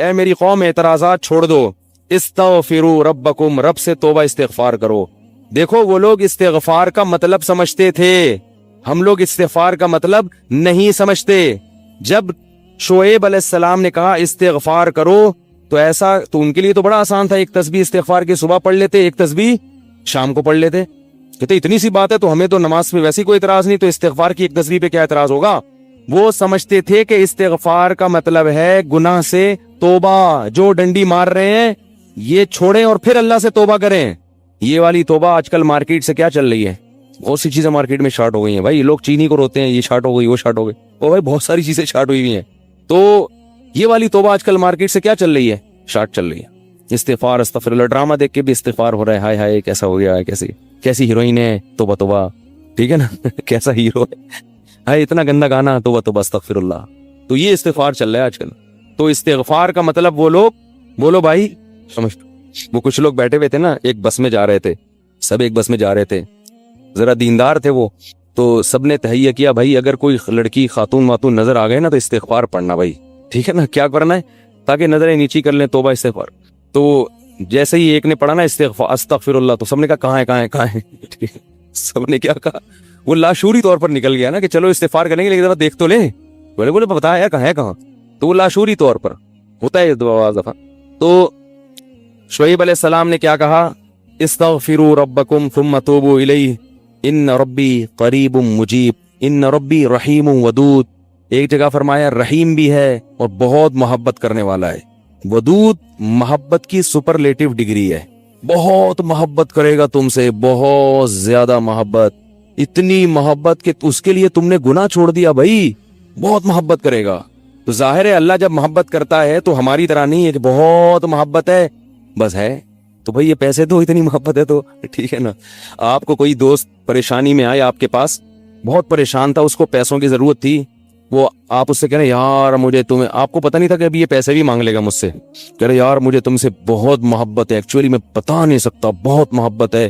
اے میری قوم اعتراضات چھوڑ دو, استغفروا ربکم, رب سے توبہ استغفار کرو. دیکھو وہ لوگ استغفار کا مطلب سمجھتے تھے, ہم لوگ استغفار کا مطلب نہیں سمجھتے. جب شعیب علیہ السلام نے کہا استغفار کرو تو ایسا تو ان کے لیے تو بڑا آسان تھا, ایک تسبیح استغفار کی صبح پڑھ لیتے, ایک تسبیح شام کو پڑھ لیتے. کہتے اتنی سی بات ہے تو ہمیں تو نماز پہ ویسی کوئی اعتراض نہیں, تو استغفار کی ایک تسبیح پہ کیا اعتراض ہوگا. وہ سمجھتے تھے کہ استغفار کا مطلب ہے گناہ سے توبہ, جو ڈنڈی مار رہے ہیں یہ چھوڑیں اور پھر اللہ سے توبہ کریں. یہ والی توبہ آج کل مارکیٹ سے کیا چل رہی ہے, بہت سی چیزیں مارکیٹ میں شارٹ ہو گئی ہیں بھائی. لوگ چینی کو روتے ہیں, یہ شارٹ ہو گئی, وہ شارٹ ہو گئی, او بھائی بہت ساری چیزیں شارٹ ہوئی ہوئی ہیں. تو یہ والی توبہ آج کل مارکیٹ سے کیا چل رہی ہے, شارٹ چل رہی ہے. استغفار استغفر اللہ, ڈرامہ دیکھ کے بھی استغفار ہو رہا ہے, ہائے ہائے کیسا ہو گیا, کیسی ہیروئن ہے, توبہ توبہ, ٹھیک ہے نا, کیسا ہیرو ہے, ہائے اتنا گندا گانا, توبہ توبہ استغفر اللہ. تو یہ استغفار چل رہا ہے آج کل. تو استغفار کا مطلب وہ لوگ بولو بھائی سمجھ. وہ کچھ لوگ بیٹھے ہوئے تھے نا, ایک بس میں جا رہے تھے, سب ایک بس میں جا رہے تھے, ذرا دیندار تھے وہ, تو سب نے تہیہ کیا بھائی اگر کوئی لڑکی خاتون واتون نظر آ گئے نا تو استغفار پڑھنا بھائی, ٹھیک ہے نا, کیا کرنا ہے تاکہ نظریں نیچی کر لیں, توبہ استغفار. تو جیسے ہی ایک نے پڑھا نا استغفر اللہ, تو سب نے کہا کہاں ہے سب نے کیا کہا, وہ لاشعوری طور پر نکل گیا نا کہ چلو استغفار کریں گے لیکن دیکھ تو لیں. بولے بتا یار کہاں, تو وہ لاشعوری طور پر ہوتا ہے بعض دفعہ. تو شعیب علیہ السلام نے کیا کہا, استغفروا ربکم ثم توبوا الیہ ان ربی قریب مجیب ان ربی رحیم ودود. ایک جگہ فرمایا رحیم بھی ہے اور بہت محبت کرنے والا ہے. ودود محبت کی سپرلیٹو ڈگری ہے, بہت محبت کرے گا تم سے, بہت زیادہ محبت, اتنی محبت کہ اس کے لیے تم نے گناہ چھوڑ دیا بھائی, بہت محبت کرے گا. تو ظاہر ہے اللہ جب محبت کرتا ہے تو ہماری طرح نہیں ہے کہ بہت محبت ہے بس ہے, تو بھائی یہ پیسے دو اتنی محبت ہے تو ٹھیک ہے نا. آپ کو کوئی دوست پریشانی میں آئے, آپ کے پاس بہت پریشان تھا, اس کو پیسوں کی ضرورت تھی, وہ آپ اس سے کہہ رہے یار مجھے تمہیں, آپ کو پتہ نہیں تھا کہ ابھی یہ پیسے بھی مانگ لے گا مجھ سے, کہہ رہے یار مجھے تم سے بہت محبت ہے, ایکچولی میں بتا نہیں سکتا بہت محبت ہے.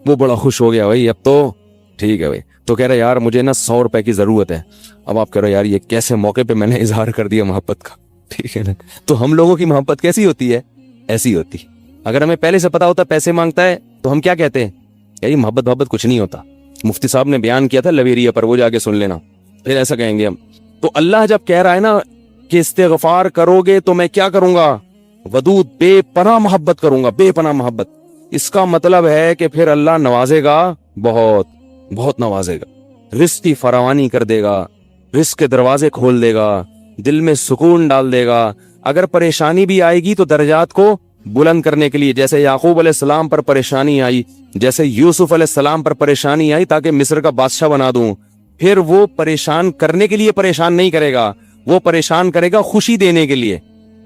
وہ بڑا خوش ہو گیا بھائی, اب تو ٹھیک ہے بھائی. تو کہہ رہے یار مجھے نا 100 روپے کی ضرورت ہے. اب آپ کہہ رہے یار یہ کیسے موقع پہ میں نے اظہار کر دیا محبت کا, ٹھیک ہے نا. تو ہم لوگوں کی محبت کیسی ہوتی ہے, ایسی ہوتی. اگر ہمیں پہلے سے پتا ہوتا پیسے مانگتا ہے تو ہم کیا کہتے ہیں, یار محبت کچھ نہیں ہوتا. مفتی صاحب نے بیان کیا تھا لویریا پر, وہ جا کے سن لینا, پھر ایسا کہیں گے ہم. تو اللہ جب کہہ رہا ہے نا کہ استغفار کرو گے تو میں کیا کروں گا, ودود بے پناہ محبت کروں گا, بے پناہ محبت. اس کا مطلب ہے کہ پھر اللہ نوازے گا, بہت بہت نوازے گا, رزق کی فراوانی کر دے گا, رزق کے دروازے کھول دے گا, دل میں سکون ڈال دے گا. اگر پریشانی بھی آئے گی تو درجات کو بلند کرنے کے لیے, جیسے یعقوب علیہ السلام پر پریشانی آئی, جیسے یوسف علیہ السلام پر پریشانی آئی تاکہ مصر کا بادشاہ بنا دوں, پھر وہ پریشان کرنے کے لیے پریشان نہیں کرے گا, وہ پریشان کرے گا خوشی دینے کے لیے.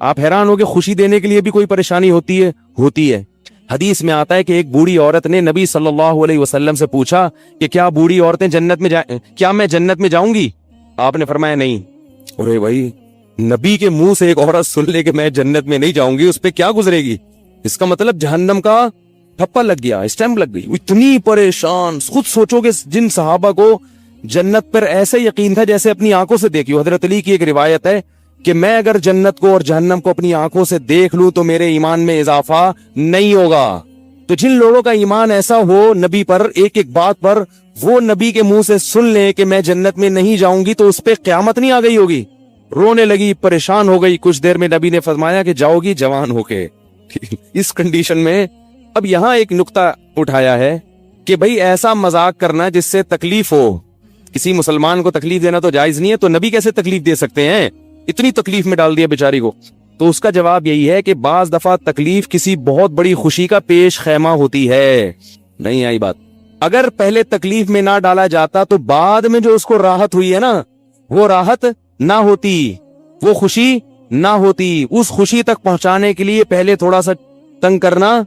آپ حیران ہو کہ خوشی دینے کے لیے بھی کوئی پریشانی ہوتی ہے. حدیث میں آتا ہے کہ ایک بوڑھی عورت نے نبی صلی اللہ علیہ وسلم سے پوچھا کہ کیا بوڑھی عورتیں جنت میں کیا میں جنت میں جاؤں گی؟ آپ نے فرمایا نہیں. ارے بھائی, نبی کے منہ سے ایک عورت سن لے کہ میں جنت میں نہیں جاؤں گی, اس پہ کیا گزرے گی؟ اس کا مطلب جہنم کا ٹھپا لگ گیا, اسٹیمپ لگ گئی. اتنی پریشان, خود سوچو کہ جن صحابہ کو جنت پر ایسے یقین تھا جیسے اپنی آنکھوں سے دیکھی. حضرت علی کی ایک روایت ہے کہ میں اگر جنت کو اور جہنم کو اپنی آنکھوں سے دیکھ لوں تو میرے ایمان میں اضافہ نہیں ہوگا. تو جن لوگوں کا ایمان ایسا ہو نبی پر, ایک ایک بات پر وہ نبی کے منہ سے سن لیں کہ میں جنت میں نہیں جاؤں گی, تو اس پہ قیامت نہیں آ گئی ہوگی. رونے لگی, پریشان ہو گئی, کچھ دیر میں نبی نے فرمایا کہ جاؤ گی جوان ہو کے. اس کنڈیشن میں اب یہاں ایک نقطہ اٹھایا ہے کہ بھئی ایسا مذاق کرنا جس سے تکلیف ہو, کسی مسلمان کو تکلیف دینا تو جائز نہیں ہے, تو نبی کیسے تکلیف دے سکتے ہیں, اتنی تکلیف میں ڈال دیا بیچاری کو. تو اس کا جواب یہی ہے کہ بعض دفعہ تکلیف کسی بہت بڑی خوشی کا پیش خیمہ ہوتی ہے. نہیں آئی بات؟ اگر پہلے تکلیف میں نہ ڈالا جاتا تو بعد میں جو اس کو راحت ہوئی ہے نا, وہ راحت نہ ہوتی, وہ خوشی نہ ہوتی. اس خوشی تک پہنچانے کے لیے پہلے تھوڑا سا تنگ کرنا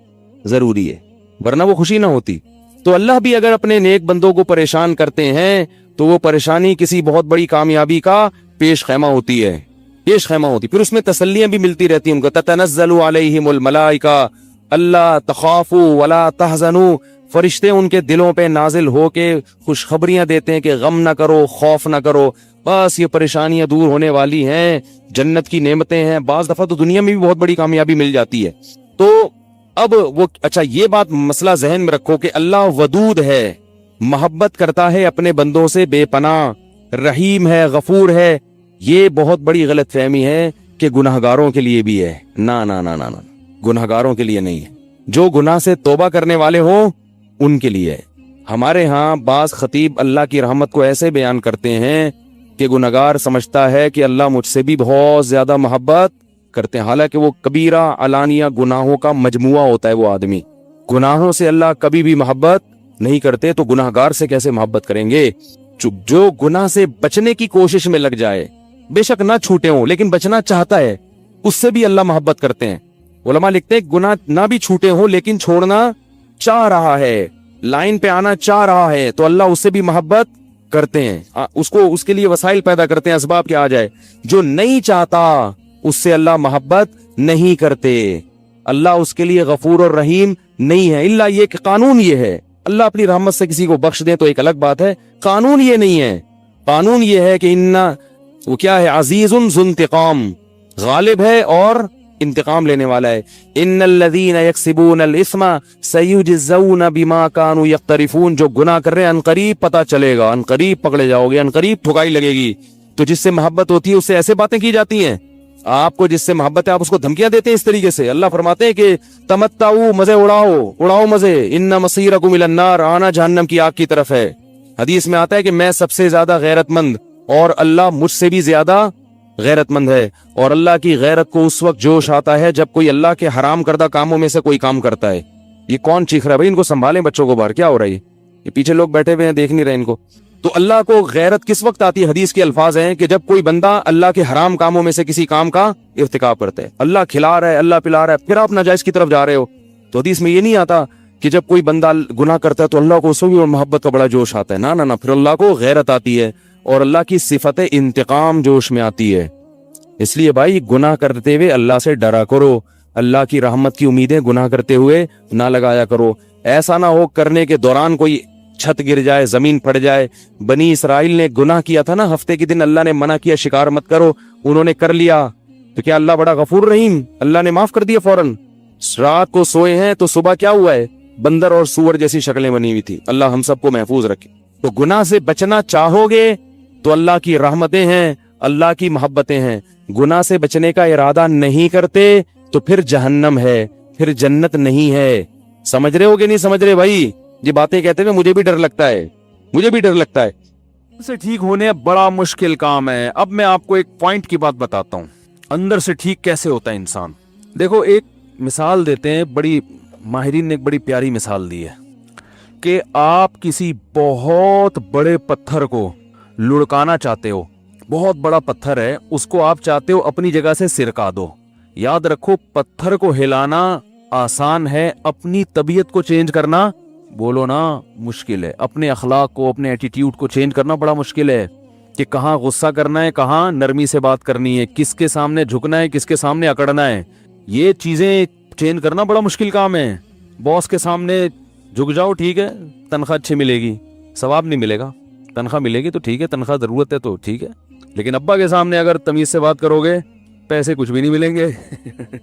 ضروری ہے, ورنہ وہ خوشی نہ ہوتی. تو اللہ بھی اگر اپنے نیک بندوں کو پریشان کرتے ہیں تو وہ پریشانی کسی بہت بڑی کامیابی کا پیش خیمہ ہوتی ہے, پیش خیمہ ہوتی. پھر اس میں تسلیاں بھی ملتی رہتی ہیں ان کو. تتنزل علیہم الملائکہ اللہ تخافوا ولا تحزنوا, فرشتے ان کے دلوں پہ نازل ہو کے خوشخبریاں دیتے ہیں کہ غم نہ کرو, خوف نہ کرو. बस ये परेशानियां दूर होने वाली हैं, जन्नत की नेमतें हैं, बाज दफा तो दुनिया में भी बहुत बड़ी कामयाबी मिल जाती है। तो अब वो अच्छा ये बात मसला जहन में रखो कि अल्लाह वदूद है, मोहब्बत करता है अपने बंदों से बेपनाह, रहीम है, गफूर है। ये बहुत बड़ी गलत फहमी है कि गुनाहगारों के लिए भी है। ना ना ना ना ना, गुनाहगारों के लिए नहीं है। जो गुनाह से तौबा करने वाले हो उनके लिए है। हमारे यहाँ बाज खतीब अल्लाह की रहमत को ऐसे बयान करते हैं कि गुनहगार समझता है कि अल्लाह मुझसे भी बहुत ज्यादा मोहब्बत करते हैं, हालांकि वो कबीरा अलानिया गुनाहों का मजमुआ होता है। वो आदमी गुनाहों से अल्लाह कभी भी मोहब्बत नहीं करते, तो गुनाहगार से कैसे मोहब्बत करेंगे? जो गुनाह से बचने की कोशिश में लग जाए, बेशक ना छूटे हो लेकिन बचना चाहता है, उससे भी अल्लाह मोहब्बत करते हैं। उलमा लिखते हैं गुनाह ना भी छूटे हो लेकिन छोड़ना चाह रहा है, लाइन पे आना चाह रहा है, तो अल्लाह उससे भी मोहब्बत करते हैं। उसको उसके लिए वसाइल पैदा करते हैं, असबाब के आ जाए। जो नहीं चाहता उससे अल्लाह मोहब्बत नहीं करते। अल्लाह उसके लिए गफूर और रहीम नहीं है। इल्ला ये कि कानून ये है, अल्लाह अपनी रहमत से किसी को बख्श दे तो एक अलग बात है, कानून ये नहीं है। कानून ये है कि इन्ना वो क्या है, अजीजुन ज़ुंतिकाम, गालिब है और इंतकाम लेने वाला है। इन्नल्लज़ीना यक्सिबूनल इस्मा सयुजज़ौना बिमा कानू यक्तरिफून, जो गुनाह कर रहे हैं अनकरीब पता चलेगा, अनकरीब पकड़े जाओगे, अनकरीब ठुकाई लगेगी। तो जिससे मोहब्बत होती है उससे ऐसे बातें की जाती हैं। आपको जिससे मोहब्बत है आप उसको धमकियां देते हैं इस तरीके से। अल्लाह फरमाते हैं कि तमत्ताऊ, मजे उड़ाओ, उड़ाओ मजे, इन्ना मसीरकुम इलन्नार, आना जहन्नम की आग की तरफ है। हदीस में आता है कि मैं सबसे ज्यादा गैरतमंद और अल्लाह मुझसे भी ज्यादा गैरतमंद है। और अल्लाह की गैरत को उस वक्त जोश आता है जब कोई अल्लाह के हराम करदा कामों में से कोई काम करता है। ये कौन चीख रहा है भाई? इनको संभालें बच्चों को बाहर, क्या हो रहा है? ये पीछे लोग बैठे हुए हैं, देख नहीं रहे इनको। तो अल्लाह को गैरत किस वक्त आती है? हदीस के अल्फाज हैं कि जब कोई बंदा अल्लाह के हराम कामों में से किसी काम का इर्तिकाब करता है। अल्लाह खिला रहा है, अल्लाह पिला रहा है, फिर आप नाजायज की तरफ जा रहे हो। तो हदीस में ये नहीं आता कि जब कोई बंदा गुनाह करता है तो अल्लाह को उसको भी मोहब्बत का बड़ा जोश आता है। ना ना ना, फिर अल्लाह को गैरत आती है और अल्लाह की सिफत इंतकाम जोश में आती है। इसलिए भाई गुनाह करते हुए अल्लाह से डरा करो, अल्लाह की रहमत की उम्मीदें गुनाह करते हुए ना लगाया करो। ऐसा ना हो करने के दौरान कोई छत गिर जाए, जमीन फट जाए। बनी इसराइल ने गुनाह किया था ना, हफ्ते के दिन अल्लाह ने मना किया शिकार मत करो, उन्होंने कर लिया, तो क्या अल्लाह बड़ा गफूर रहीम, अल्लाह ने माफ कर दिया फौरन। रात को सोए हैं तो सुबह क्या हुआ है? बंदर और सूअर जैसी शक्लें बनी हुई थी। अल्लाह हम सबको महफूज रखे। तो गुनाह से बचना चाहोगे तो अल्लाह की रहमतें हैं, अल्लाह की मोहब्बतें हैं। गुनाह से बचने का इरादा नहीं करते तो फिर जहन्नम है, फिर जन्नत नहीं है। समझ रहे हो कि नहीं समझ रहे भाई? ये बातें कहते हुए मुझे भी डर लगता है, मुझे भी डर लगता है। से ठीक होने बड़ा मुश्किल काम है। अब मैं आपको एक पॉइंट की बात बताता हूँ, अंदर से ठीक कैसे होता है इंसान। देखो एक मिसाल देते हैं, बड़ी माहिरीन ने एक बड़ी प्यारी मिसाल दी है कि आप किसी बहुत बड़े पत्थर को लुढ़काना चाहते हो। बहुत बड़ा पत्थर है, उसको आप चाहते हो अपनी जगह से सिरका दो। याद रखो पत्थर को हिलाना आसान है, अपनी तबीयत को चेंज करना बोलो ना मुश्किल है। अपने अखलाक को, अपने एटीट्यूड को चेंज करना बड़ा मुश्किल है कि कहाँ गुस्सा करना है, कहाँ नरमी से बात करनी है, किसके सामने झुकना है, किसके सामने अकड़ना है। ये चीजें चेंज करना बड़ा मुश्किल काम है। बॉस के सामने झुक जाओ, ठीक है, तनख्वाह अच्छी मिलेगी, सवाब नहीं मिलेगा। तनख्वाह मिलेगी तो ठीक है, तनख्वाह जरूरत है तो ठीक है, लेकिन अब्बा के सामने अगर तमीज से बात करोगे पैसे कुछ भी नहीं मिलेंगे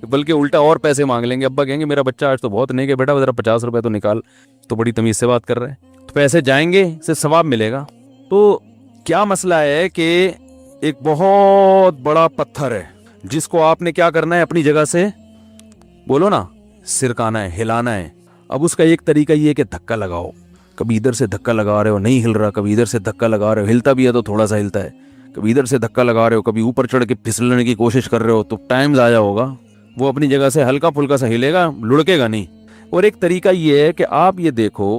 बल्कि उल्टा और पैसे मांग लेंगे। अब्बा कहेंगे मेरा बच्चा आज तो बहुत नेक है, बेटा जरा 50 रुपए तो निकाल, तो बड़ी तमीज से बात कर रहे हैं, तो पैसे जाएंगे, सिर्फ सवाब मिलेगा। तो क्या मसला है कि एक बहुत बड़ा पत्थर है जिसको आपने क्या करना है, अपनी जगह से बोलो ना सिरकाना है, हिलाना है। अब उसका एक तरीका ये है कि धक्का लगाओ। कभी इधर से धक्का लगा रहे हो, नहीं हिल रहा, कभी इधर से धक्का लगा रहे हो, हिलता भी है तो थोड़ा सा हिलता है, कभी इधर से धक्का लगा रहे हो, कभी ऊपर चढ़ के फिसलने की कोशिश कर रहे हो, तो टाइम ज़ाया होगा। वो अपनी जगह से हल्का फुल्का सा हिलेगा, लुढ़केगा नहीं। और एक तरीका ये है कि आप ये देखो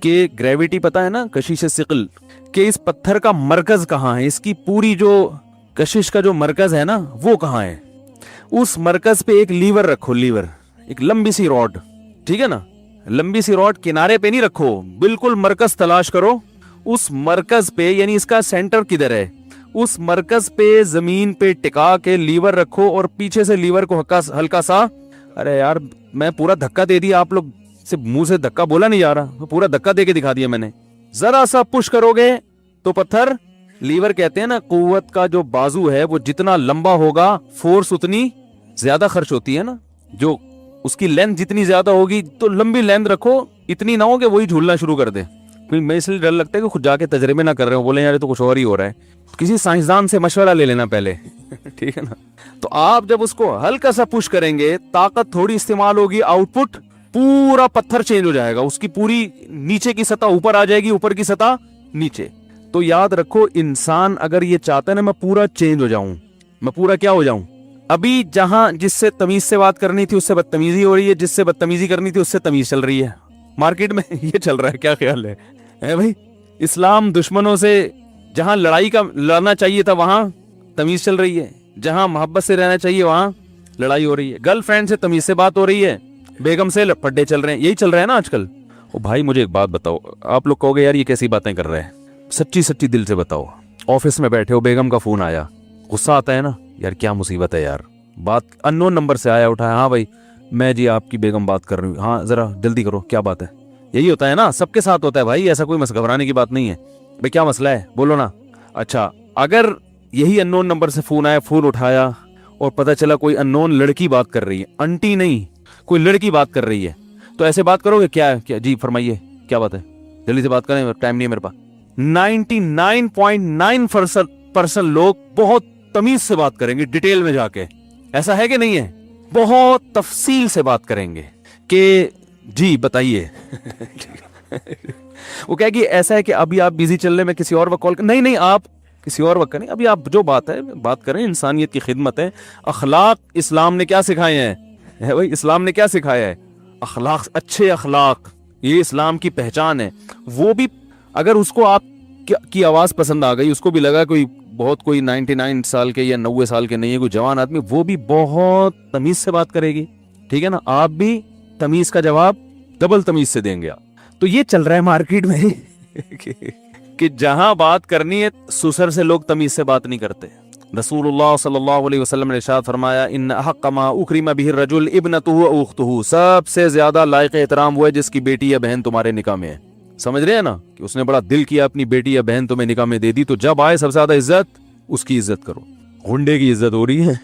कि ग्रेविटी पता है ना, कशिश सिकल, कि इस पत्थर का मरकज कहाँ है, इसकी पूरी जो कशिश का जो मरकज है ना वो कहाँ है। उस मरकज पे एक लीवर रखो, लीवर, एक लंबी सी रॉड, ठीक है ना, लंबी सी रॉड किनारे पे नहीं रखो, बिल्कुल मरकज तलाश करो। उस मरकज पे, यानी इसका सेंटर किधर है, उस मरकज पे जमीन पे टिका के लीवर रखो और पीछे से लीवर को हल्का सा, अरे यार मैं पूरा धक्का दे दिया, आप लोग सिर्फ मुंह से धक्का बोला नहीं जा रहा, पूरा धक्का दे के दिखा दिया मैंने। जरा सा पुश करोगे तो पत्थर लीवर कहते हैं ना, कुव्वत का जो बाजू है वो जितना लंबा होगा फोर्स उतनी ज्यादा खर्च होती है ना, जो उसकी लेंथ जितनी ज्यादा होगी तो लंबी लेंथ रखो, इतनी ना हो कि वही झूलना शुरू कर दे। क्योंकि मैं इसलिए डर लगता है कि खुद जाके तजर्बे ना कर रहे हो, बोले यार तो कुछ और ही हो रहा है, किसी साइंसदान से मशवरा ले लेना पहले ठीक है ना। तो आप जब उसको हल्का सा पुश करेंगे, ताकत थोड़ी इस्तेमाल होगी, आउटपुट पूरा पत्थर चेंज हो जाएगा, उसकी पूरी नीचे की सतह ऊपर आ जाएगी, ऊपर की सतह नीचे। तो याद रखो, इंसान अगर ये चाहता है ना मैं पूरा चेंज हो जाऊं, मैं पूरा क्या हो जाऊं, अभी जहां जिससे तमीज से बात करनी थी उससे बदतमीजी हो रही है, जिससे बदतमीजी करनी थी उससे तमीज चल रही है मार्केट में ये चल रहा है। क्या ख्याल है भाई? इस्लाम दुश्मनों से जहां लड़ाई का लड़ना चाहिए था वहां तमीज चल रही है, जहां मोहब्बत से रहना चाहिए वहां लड़ाई हो रही है, गर्लफ्रेंड से तमीज से बात हो रही है, बेगम से पड्डे चल रहे हैं, यही चल रहा है ना आजकल। ओ भाई मुझे एक बात बताओ, आप लोग कहोगे यार ये कैसी बातें कर रहे हैं, सच्ची सच्ची दिल से बताओ, ऑफिस में बैठे हो, बेगम का फोन आया, गुस्सा आता है ना, यार क्या मुसीबत है यार, बात अननोन नंबर से आया, उठाया, हाँ भाई मैं जी आपकी बेगम बात कर रही हूँ, हाँ जरा जल्दी करो क्या बात है, यही होता है ना, सबके साथ होता है भाई, ऐसा कोई घबराने की बात नहीं है भाई, क्या मसला है बोलो ना। अच्छा, अगर यही अननोन नंबर से फोन आया, फोन उठाया और पता चला कोई अननोन लड़की बात कर रही है, आंटी नहीं कोई लड़की बात कर रही है, तो ऐसे बात करोगे? क्या क्या जी फरमाइए क्या बात है, जल्दी से बात करें, टाइम नहीं है मेरे पास। 99.9% लोग बहुत तमीज से बात करेंगे, डिटेल में जाके, ऐसा है कि नहीं है, बहुत तफसील से बात करेंगे कि जी बताइए वो कहेगी ऐसा है कि अभी आप बिजी चल रहे, मैं किसी और वक्त कॉल कर, नहीं आप किसी और वक्त करें, अभी आप जो बात है बात करें, इंसानियत की खिदमत है। अखलाक इस्लाम ने क्या सिखाए हैं, है भाई, इस्लाम ने क्या सिखाया है, अखलाक, अच्छे अखलाक, ये इस्लाम की पहचान है। वो भी अगर उसको आप की आवाज पसंद आ गई, उसको भी लगा कोई बहुत कोई 99 साल के या 90 साल के नहीं है, कोई जवान आदमी, वो भी बहुत तमीज से बात करेगी, ठीक है ना, आप भी तमीज का जवाब डबल तमीज से देंगे आप। तो ये चल रहा है मार्केट में कि जहां बात करनी है सुसर से लोग तमीज से बात नहीं करते। रसूलुल्लाह सल्लल्लाहु अलैहि वसल्लम ने इरशाद फरमाया, इन्न अहक्क मा उकरिम बिहि रजुल इब्नतुहु व उख्तुहु, सबसे ज्यादा लायक एहतराम वो है जिसकी बेटी या बहन तुम्हारे निकाह में है। समझ रहे हैं ना, कि उसने बड़ा दिल किया अपनी बेटी या बहन तुम्हें निकाह में दे दी, तो जब आए सबसे ज्यादा इज्जत उसकी इज्जत करो। गुंडे की इज्जत हो रही है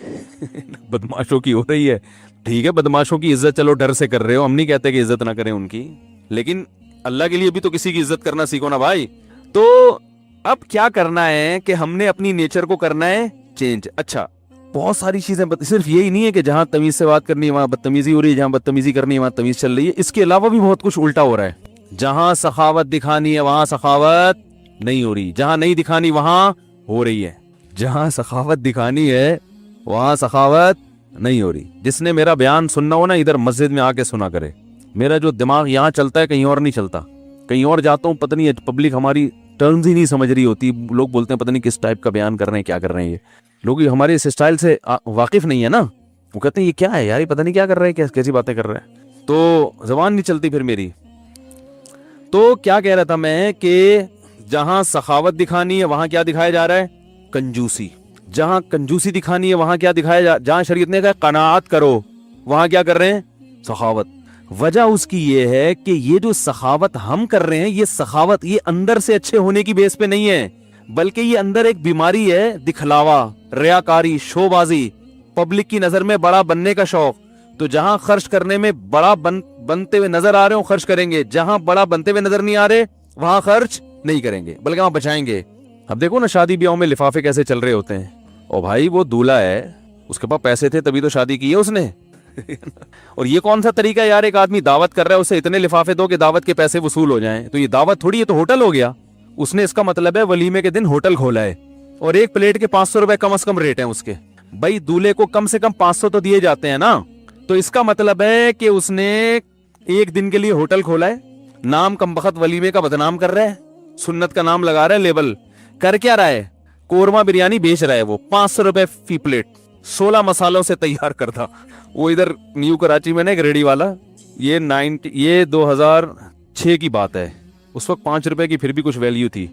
बदमाशों की हो रही है, ठीक है, बदमाशों की इज्जत चलो डर से कर रहे हो, हम नहीं कहते कि इज्जत ना करें उनकी, लेकिन अल्लाह के लिए भी तो किसी की इज्जत करना सीखो ना भाई। तो अब क्या करना है कि हमने अपनी नेचर को करना है चेंज। अच्छा, बहुत सारी चीजें, सिर्फ यही नहीं है कि जहां तमीज से बात करनी है वहां बदतमीजी हो रही है, जहां बदतमीजी करनी है वहां तमीज चल रही है, इसके अलावा भी बहुत कुछ उल्टा हो रहा है। जहां सखावत दिखानी है वहां सखावत नहीं हो रही, जहां नहीं दिखानी वहां हो रही है, जहां सखावत दिखानी है वहां सखावत नहीं हो रही। जिसने मेरा बयान सुनना हो ना, इधर मस्जिद में आके सुना करे, मेरा जो दिमाग यहाँ चलता है कहीं और नहीं चलता, कहीं और जाता हूँ, पता नहीं पब्लिक हमारी टर्म्स ही नहीं समझ रही होती, लोग बोलते हैं पता नहीं किस टाइप का बयान कर रहे हैं, क्या कर रहे हैं, ये लोग हमारे इस स्टाइल से वाकिफ नहीं है ना, वो कहते हैं ये क्या है यार, ये पता नहीं क्या कर रहे हैं, कैसी बातें कर रहे हैं, तो जबान नहीं चलती फिर मेरी। तो क्या कह रहा था मैं कि जहां सखावत दिखानी है वहां क्या दिखाया जा रहा है, कंजूसी। जहां कंजूसी दिखानी है वहां क्या दिखाया जहां शरीयत ने कहा कनाअत करो, वहां क्या कर रहे हैं, सखावत। वजह उसकी ये है कि ये जो सखावत हम कर रहे हैं, ये सखावत ये अंदर से अच्छे होने की बेस पे नहीं है, बल्कि ये अंदर एक बीमारी है, दिखलावा, रियाकारी, शोबाजी, पब्लिक की नजर में बड़ा बनने का शौक। तो जहां खर्च करने में बड़ा बनते हुए नजर आ रहे हो खर्च करेंगे, जहां बड़ा बनते हुए नजर नहीं आ रहे वहां खर्च नहीं करेंगे, बल्कि वहां बचाएंगे। अब देखो ना शादी ब्याहों में लिफाफे कैसे चल रहे होते हैं, और भाई वो दूल्हा है, उसके पास पैसे थे तभी तो शादी की है उसने और ये कौन सा तरीका है यार, एक आदमी दावत कर रहा है, उसे इतने लिफाफे दो कि दावत के पैसे वसूल हो जाएं, तो ये दावत थोड़ी है, तो होटल हो गया। उसने इसका मतलब है वलीमे के दिन होटल खोला है, और एक प्लेट के 500 रुपए कम से कम रेट है उसके। भाई दूल्हे को कम से कम 500 तो दिए जाते हैं ना, तो इसका मतलब है कि उसने एक दिन के लिए होटल खोला है, नाम कमबख्त वलीमे का बदनाम कर रहा है, सुन्नत का नाम लगा रहा है, लेबल कर क्या रहा है, कोरमा बिरयानी बेच रहा है, वो 500 रुपए फी प्लेट, 16 मसालों से तैयार करता। वो इधर न्यू कराची में ना एक रेडी वाला, ये 2006 की बात है, उस वक्त 5 रुपए की फिर भी कुछ वैल्यू थी,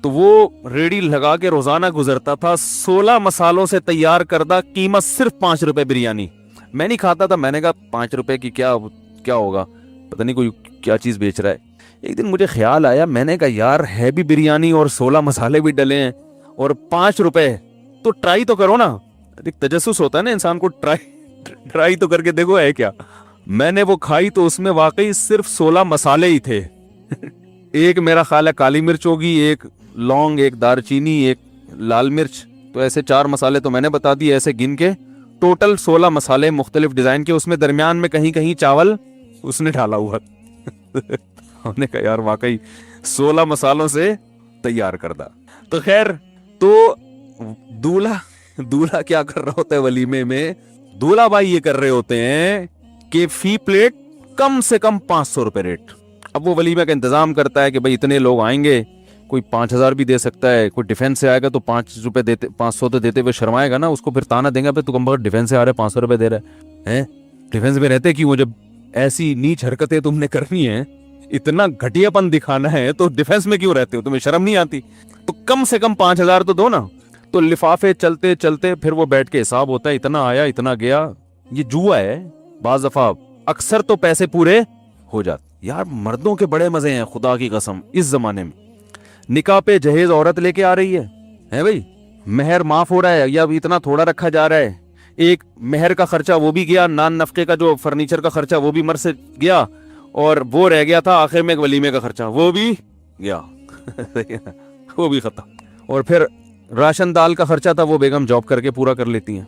तो वो रेडी लगा के रोजाना गुजरता था, 16 मसालों से तैयार करदा, कीमत सिर्फ 5 रुपए बिरयानी। मैं नहीं खाता था, मैंने कहा 5 रुपए की क्या होगा, पता नहीं कोई क्या चीज बेच रहा है। ایک دن مجھے خیال آیا, میں نے کہا یار ہے بھی بریانی اور 16 مسالے بھی ڈلے ہیں اور 5 روپے, تو ٹرائی تو کرو نا. ایک تجسس ہوتا ہے نا انسان کو, ٹرائی تو کر کے دیکھو ہے کیا. میں نے وہ کھائی تو اس میں واقعی صرف 16 مسالے ہی تھے. ایک میرا خیال ہے کالی مرچ ہوگی, ایک لونگ, ایک دار چینی, ایک لال مرچ, تو ایسے 4 مسالے تو میں نے بتا دیے ایسے گن کے. ٹوٹل 16 مسالے مختلف ڈیزائن کے, اس میں درمیان میں کہیں کہیں چاول اس نے ڈالا ہوا. ہم نے کہا یار واقعی 16 مسالوں سے تیار کردہ. تو خیر, تو دولہا کیا کر رہا ہوتا ہے ولیمے میں؟ دولہا بھائی یہ کر رہے ہوتے ہیں کہ فی پلیٹ کم سے کم 500 روپے ریٹ. اب وہ ولیمے کا انتظام کرتا ہے کہ بھائی اتنے لوگ آئیں گے, کوئی 5000 بھی دے سکتا ہے, کوئی ڈیفینس سے آئے گا تو 5 روپے دیتے, 500 تو دیتے ہوئے شرمائے گا نا, اس کو پھر تانا دیں گا تو کم بخت ڈیفینس سے آ رہے 500 روپے دے رہے ہیں. ڈیفینس میں رہتے کیوں؟ جب ایسی نیچ حرکتیں تم نے کرنی ہے, اتنا گھٹیا پن دکھانا ہے, تو ڈیفینس میں کیوں رہتے ہو؟ تمہیں شرم نہیں آتی؟ تو کم سے کم 5000 تو دو نا. تو لفافے چلتے چلتے پھر وہ بیٹھ کے حساب ہوتا ہے, اتنا آیا اتنا گیا. یہ جوا ہے. بعض دفعہ اکثر تو پیسے پورے ہو جاتے. یار مردوں کے بڑے مزے ہیں خدا کی قسم اس زمانے میں. نکاح پہ جہیز عورت لے کے آ رہی ہے بھائی, مہر معاف ہو رہا ہے یا اتنا تھوڑا رکھا جا رہا ہے. ایک مہر کا خرچہ وہ بھی گیا, نان نفقے کا جو فرنیچر کا خرچہ وہ بھی مر سے گیا, اور وہ رہ گیا تھا آخر میں ایک ولیمے کا خرچہ, وہ بھی گیا. وہ بھی ختم. اور پھر راشن دال کا خرچہ تھا, وہ بیگم جاب کر کے پورا کر لیتی ہیں.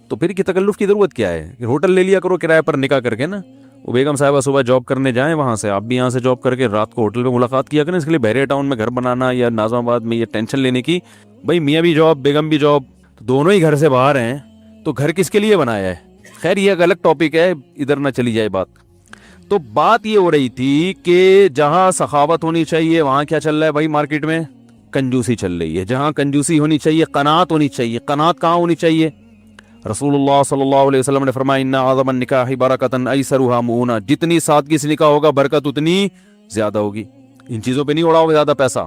تو پھر کی تکلف کی ضرورت کیا ہے؟ کہ ہوٹل لے لیا کرو کرائے پر نکاح کر کے نا. وہ بیگم صاحبہ صبح جاب کرنے جائیں وہاں سے, آپ بھی یہاں سے جاب کر کے رات کو ہوٹل پہ ملاقات کیا کریں. اس کے لیے بحریہ ٹاؤن میں گھر بنانا یا ناظم آباد میں یہ ٹینشن لینے کی, بھائی میاں بھی جاب بیگم بھی جاب, دونوں ہی گھر سے باہر ہیں, تو گھر کس کے لیے بنایا ہے؟ خیر یہ ایک الگ ٹاپک ہے, ادھر نہ چلی جائے بات. تو بات یہ ہو رہی تھی کہ جہاں سخاوت ہونی چاہیے وہاں کیا چل رہا ہے بھائی مارکیٹ میں؟ کنجوسی چل رہی ہے. جہاں کنجوسی ہونی چاہیے قناعت ہونی چاہیے. قناعت کہاں ہونی چاہیے؟ رسول اللہ صلی اللہ علیہ وسلم نے فرمایا ان اعظم النکاح برکۃ ایسرھا مؤونہ, جتنی سادگی سے نکاح ہوگا برکت اتنی زیادہ ہوگی. ان چیزوں پہ نہیں اڑاؤ زیادہ پیسہ.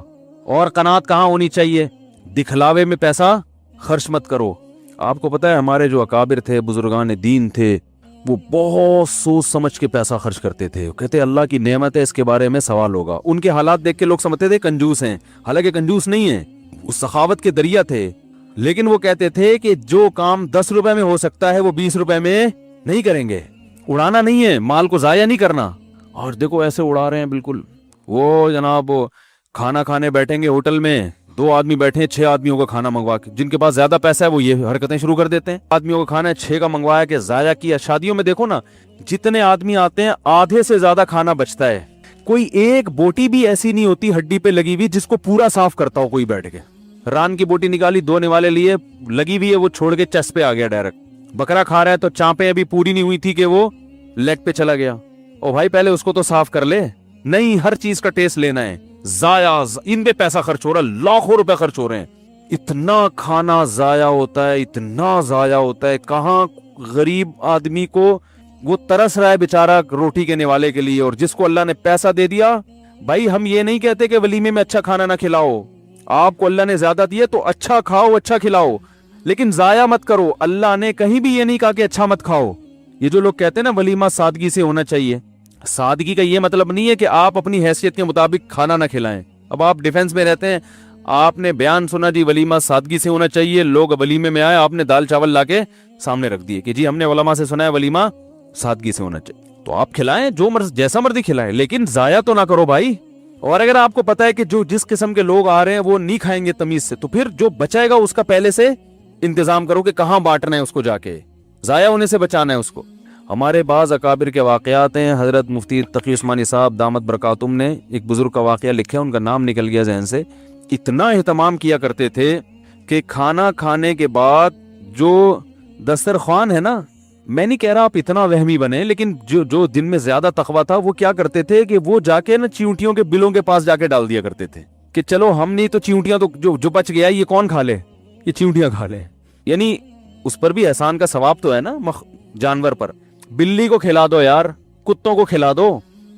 اور قناعت کہاں ہونی چاہیے؟ دکھلاوے میں پیسہ خرچ مت کرو. آپ کو پتہ ہے ہمارے جو اکابر تھے, بزرگان دین تھے, وہ بہت سوچ سمجھ کے پیسہ خرچ کرتے تھے. کہتے اللہ کی نعمت ہے, اس کے بارے میں سوال ہوگا. ان کے حالات دیکھ کے لوگ سمجھتے تھے کنجوس ہیں, حالانکہ کنجوس نہیں ہیں, وہ سخاوت کے دریا تھے. لیکن وہ کہتے تھے کہ جو کام 10 روپے میں ہو سکتا ہے وہ 20 روپے میں نہیں کریں گے. اڑانا نہیں ہے, مال کو ضائع نہیں کرنا. اور دیکھو ایسے اڑا رہے ہیں بالکل. وہ جناب کھانا کھانے بیٹھیں گے ہوٹل میں, 2 آدمی بیٹھے ہیں 6 آدمیوں کا کھانا منگوا کے, جن کے پاس زیادہ پیسہ ہے وہ یہ حرکتیں شروع کر دیتے ہیں. آدمیوں کا کھانا ہے 6 کا منگوایا کہ ضائع کیا. شادیوں میں دیکھو نا جتنے آدمی آتے ہیں آدھے سے زیادہ کھانا بچتا ہے. کوئی ایک بوٹی بھی ایسی نہیں ہوتی ہڈی پہ لگی ہوئی جس کو پورا صاف کرتا ہو کوئی بیٹھ کے. ران کی بوٹی نکالی, 2 نوالے لیے, لگی ہوئی ہے, وہ چھوڑ کے چس پہ آ گیا ڈائریکٹ. بکرا کھا رہا ہے تو چانپیں ابھی پوری نہیں ہوئی تھی کہ وہ لیگ پہ چلا گیا. او بھائی پہلے اس کو تو صاف کر لے. نہیں, ہر چیز کا ٹیسٹ لینا ہے. ضائع ان پہ پیسہ خرچ ہو رہا ہے, لاکھوں روپے خرچ ہو رہے ہیں. اتنا کھانا ضائع ہوتا ہے, اتنا ضائع ہوتا ہے. کہاں غریب آدمی کو وہ ترس رہا ہے بیچارہ روٹی کے نوالے کے لیے, اور جس کو اللہ نے پیسہ دے دیا. بھائی ہم یہ نہیں کہتے کہ ولیمے میں اچھا کھانا نہ کھلاؤ, آپ کو اللہ نے زیادہ دیا تو اچھا کھاؤ اچھا کھلاؤ, لیکن ضائع مت کرو. اللہ نے کہیں بھی یہ نہیں کہا کہ اچھا مت کھاؤ. یہ جو لوگ کہتے ہیں نا ولیمہ سادگی سے ہونا چاہیے, سادگی کا یہ مطلب نہیں ہے کہ آپ اپنی حیثیت کے مطابق کھانا نہ کھلائیں. اب آپ ڈیفنس میں رہتے ہیں, آپ نے بیان سنا جی ولیمہ سادگی سے ہونا چاہیے, لوگ ولیمے میں آئے, آپ نے دال چاول لا کے سامنے رکھ دیے کہ جی ہم نے علماء سے سنا ہے ولیمہ سادگی سے ہونا چاہیے. تو آپ کھلائیں جو جیسا مرضی کھلائیں, لیکن ضائع تو نہ کرو بھائی. اور اگر آپ کو پتا ہے کہ جو جس قسم کے لوگ آ رہے ہیں وہ نہیں کھائیں گے تمیز سے, تو پھر جو بچائے گا اس کا پہلے سے انتظام کرو کہ کہاں بانٹنا ہے اس کو, جا کے ضائع ہونے سے بچانا ہے اس کو. ہمارے بعض اکابر کے واقعات ہیں. حضرت مفتی تقی عثمانی صاحب دامت برکاتہم نے ایک بزرگ کا واقعہ لکھا, ان کا نام نکل گیا ذہن سے. اتنا اہتمام کیا کرتے تھے کہ کھانا کھانے کے بعد جو دسترخوان ہے نا, میں نہیں کہہ رہا آپ اتنا وہمی بنے, لیکن جو دن میں زیادہ تقویٰ تھا وہ کیا کرتے تھے کہ وہ جا کے نا چیونٹیوں کے بلوں کے پاس جا کے ڈال دیا کرتے تھے کہ چلو ہم نہیں تو چیونٹیاں تو جو بچ گیا یہ کون کھا لے, یہ چیونٹیاں کھا لے. یعنی اس پر بھی احسان کا ثواب تو ہے نا جانور پر. بلی کو کھلا دو یار, کتوں کو کھلا دو,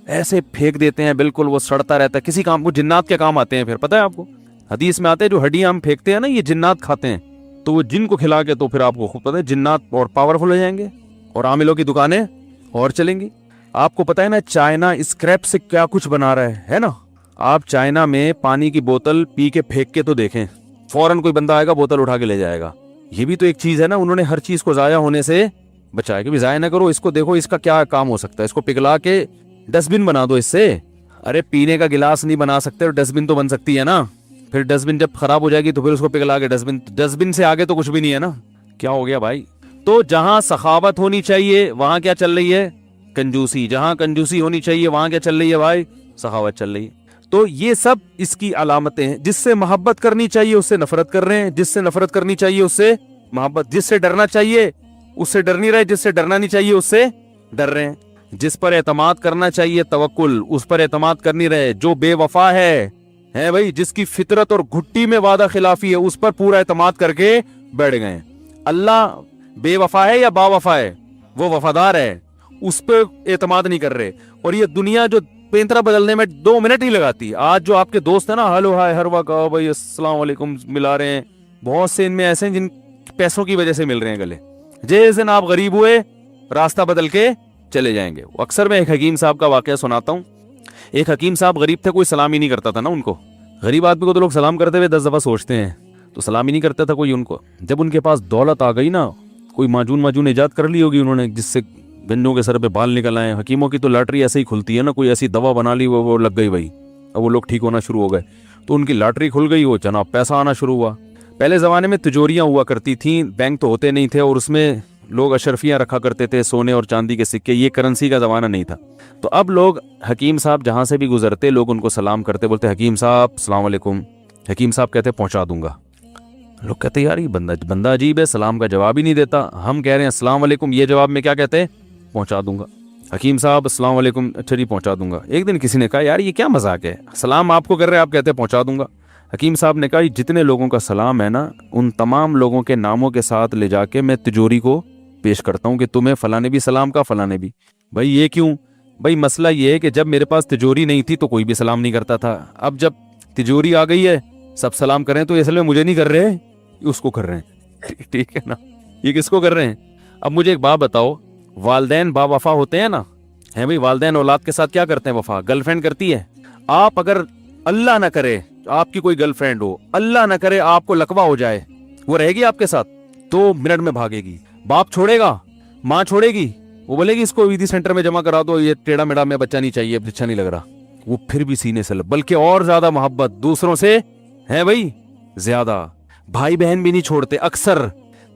ایسے پھینک دیتے ہیں بالکل وہ سڑتا رہتا ہے. کسی کام کو جنات کے کام آتے ہیں پھر, پتہ ہے آپ کو حدیث میں آتے ہیں جو ہڈیاں ہم پھینکتے ہیں نا یہ جنات کھاتے ہیں, تو وہ جن کو کھلا کے تو پھر آپ کو خوب پتہ ہے جنات اور پاورفل ہو جائیں گے اور عاملوں کی دکانیں اور چلیں گی. आपको पता है ना चाइना स्क्रैप से क्या कुछ बना रहा है ना? आप चाइना में पानी की बोतल पी के फेंक के तो देखें, फौरन कोई बंदा आएगा बोतल उठा के ले जाएगा। ये भी तो एक चीज है ना, उन्होंने हर चीज को जाया होने से बचाया कि भी जाया ना करो, इसको देखो इसका क्या काम हो सकता है, इसको पिघला के डस्टबिन बना दो इससे। अरे पीने का गिलास नहीं बना सकते, डस्टबिन तो बन सकती है ना। फिर डस्टबिन जब खराब हो जाएगी तो फिर उसको पिघला के डस्टबिन से आगे तो कुछ भी नहीं है ना। क्या हो गया भाई? तो जहां सखावत होनी चाहिए वहां क्या चल रही है? कंजूसी। जहां कंजूसी होनी चाहिए वहां क्या चल रही है भाई? सखावत चल रही है। तो ये सब इसकी अलामतें हैं। जिससे मोहब्बत करनी चाहिए उससे नफरत कर रहे हैं, जिससे नफरत करनी चाहिए उससे मोहब्बत, जिससे डरना चाहिए उससे डर नहीं रहे, जिससे डरना नहीं चाहिए उससे डर रहे हैं, जिस पर एतमाद करना चाहिए तवक्कुल उस पर एतमाद कर नहीं रहे, जो बेवफा है भाई, जिसकी फितरत और घुट्टी में वादा खिलाफी है उस पर पूरा एतमाद करके बैठ गए। अल्लाह बेवफा है या बावफा है? वो वफादार है, उस पर एतमाद नहीं कर रहे। और ये दुनिया जो पेंतरा बदलने में 2 मिनट ही लगाती है। आज जो आपके दोस्त है ना, हेलो हाय हर वक्त भाई अस्सलाम वालेकुम मिला रहे हैं, बहुत से इनमें ऐसे हैं जिन पैसों की वजह से मिल रहे हैं गले। जिस दिन आप गरीब हुए रास्ता बदल के चले जाएंगे। अक्सर मैं एक हकीम साहब का वाकया सुनाता हूँ। एक हकीम साहब गरीब थे, कोई सलाम ही नहीं करता था ना उनको। गरीब आदमी को तो लोग सलाम करते हुए 10 दफा सोचते हैं, तो सलाम ही नहीं करता था कोई उनको। जब उनके पास दौलत आ गई ना, कोई माजून ईजाद कर ली होगी उन्होंने जिससे गंजों के सर पे बाल निकल आए। हकीमों की तो लॉटरी ऐसे ही खुलती है ना, कोई ऐसी दवा बना ली वो लग गई भाई, अब वो लोग ठीक होना शुरू हो गए। तो उनकी लॉटरी खुल गई, वो जनाब पैसा आना शुरू हुआ। पहले ज़माने में तिजोरियाँ हुआ करती थी, बैंक तो होते नहीं थे, और उसमें लोग अशरफियाँ रखा करते थे, सोने और चांदी के सिक्के। ये करेंसी का ज़माना नहीं था। तो अब लोग हकीम साहब जहाँ से भी गुजरते लोग उनको सलाम करते, बोलते हकीम साहब अस्सलाम वालेकुम। हकीम साहब कहते पहुँचा दूंगा। लोग कहते यार ये बंदा अजीब है, सलाम का जवाब ही नहीं देता। हम कह रहे हैं अस्सलाम वालेकुम, ये जवाब में क्या कहते हैं? पहुँचा दूंगा। हकीम साहब अस्सलाम वालेकुम, अच्छा जी पहुँचा दूंगा। एक दिन किसी ने कहा यार ये क्या मजाक है, सलाम आपको कर रहे हैं आप कहते हैं पहुँचा दूंगा। हकीम साहब ने कहा जितने लोगों का सलाम है ना, उन तमाम लोगों के नामों के साथ ले जाके मैं तिजोरी को पेश करता हूँ कि तुम्हें फलाने भी सलाम का, फलाने भी। भाई ये क्यों? भाई मसला ये है कि जब मेरे पास तिजोरी नहीं थी तो कोई भी सलाम नहीं करता था। अब जब तिजोरी आ गई है सब सलाम कर रहे हैं, तो असल में मुझे नहीं कर रहे हैं, उसको कर रहे हैं। ठीक है ना? ये किसको कर रहे हैं? अब मुझे एक बात बताओ, वालदैन बावफा होते हैं ना, है भाई, वालदैन औलाद के साथ क्या करते हैं? वफा। गर्लफ्रेंड करती है। आप अगर अल्लाह ना करे आपकी कोई गर्लफ्रेंड हो, अल्लाह ना करे आपको लकवा हो जाए, वो रहेगी आपके साथ? 2 मिनट में भागेगी। बाप छोड़ेगा, माँ छोड़ेगी, वो बोलेगी इसको ईदी सेंटर में जमा करा दो, ये टेढ़ा मेढ़ा में बच्चा नहीं चाहिए, अच्छा नहीं लग रहा। वो फिर भी सीने से बल्कि और ज्यादा मोहब्बत दूसरों से है भाई, ज्यादा। भाई बहन भी नहीं छोड़ते अक्सर।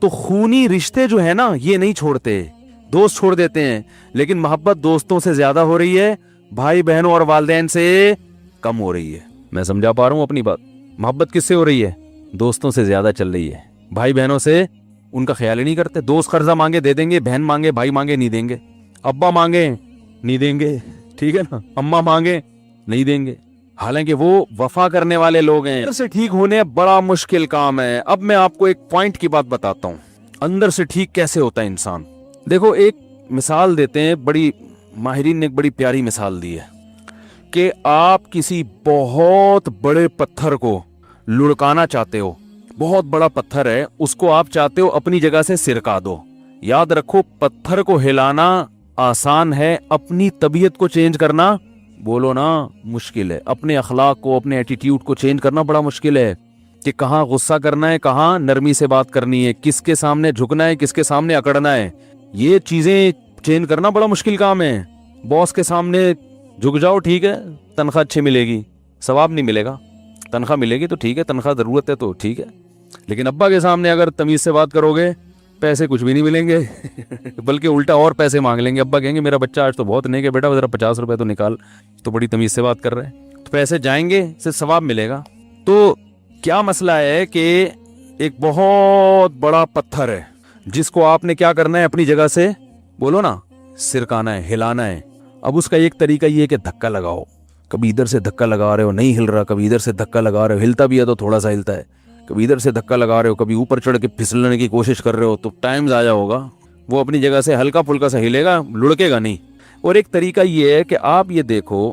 तो खूनी रिश्ते जो है ना ये नहीं छोड़ते, दोस्त छोड़ देते हैं, लेकिन मोहब्बत दोस्तों से ज्यादा हो रही है, भाई बहनों और वालदैन से कम हो रही है। मैं समझा पा रहा हूं अपनी बात? मोहब्बत किससे हो रही है? दोस्तों से ज्यादा चल रही है। भाई बहनों से उनका ख्याल ही नहीं करते। दोस्त कर्जा मांगे दे देंगे, बहन मांगे भाई मांगे नहीं देंगे, अब्बा मांगे नहीं देंगे, ठीक है ना, अम्मा मांगे नहीं देंगे, हालांकि वो वफा करने वाले लोग हैं। अंदर से ठीक होने बड़ा मुश्किल काम है। अब मैं आपको एक पॉइंट की बात बताता हूँ, अंदर से ठीक कैसे होता है इंसान। देखो एक मिसाल देते हैं, बड़ी माहिरीन ने एक बड़ी प्यारी मिसाल दी है कि आप किसी बहुत बड़े पत्थर को लुढ़काना चाहते हो, बहुत बड़ा पत्थर है, उसको आप चाहते हो अपनी जगह से सिरका दो। याद रखो पत्थर को हिलाना आसान है, अपनी तबीयत को चेंज करना बोलो ना मुश्किल है। अपने अखलाक को, अपने एटीट्यूड को चेंज करना बड़ा मुश्किल है कि कहाँ गुस्सा करना है, कहाँ नरमी से बात करनी है, किसके सामने झुकना है, किसके सामने अकड़ना है। ये चीजें चेंज करना बड़ा मुश्किल काम है। बॉस के सामने झुक जाओ, ठीक है, तनख्वाह अच्छी मिलेगी, सवाब नहीं मिलेगा। तनख्वाह मिलेगी तो ठीक है, तनख्वाह जरूरत है तो ठीक है, लेकिन अब्बा के सामने अगर तमीज से बात करोगे पैसे कुछ भी नहीं मिलेंगे बल्कि उल्टा और पैसे मांग लेंगे। अब्बा कहेंगे मेरा बच्चा आज तो बहुत नेक है बेटा, जरा 50 रुपए तो निकाल, तो बड़ी तमीज से बात कर रहे हैं, तो पैसे जाएंगे, सिर्फ सवाब मिलेगा। तो क्या मसला है कि एक बहुत बड़ा पत्थर है जिसको आपने क्या करना है, अपनी जगह से बोलो ना सिरकाना है, हिलाना है। अब उसका एक तरीका ये है कि धक्का लगाओ। कभी इधर से धक्का लगा रहे हो नहीं हिल रहा, कभी इधर से धक्का लगा रहे हो, हिलता भी है तो थोड़ा सा हिलता है, कभी इधर से धक्का लगा रहे हो, कभी ऊपर चढ़ के फिसलने की कोशिश कर रहे हो, तो टाइम ज़ाया होगा। वो अपनी जगह से हल्का फुल्का सा हिलेगा, लुढ़केगा नहीं। और एक तरीका ये है कि आप ये देखो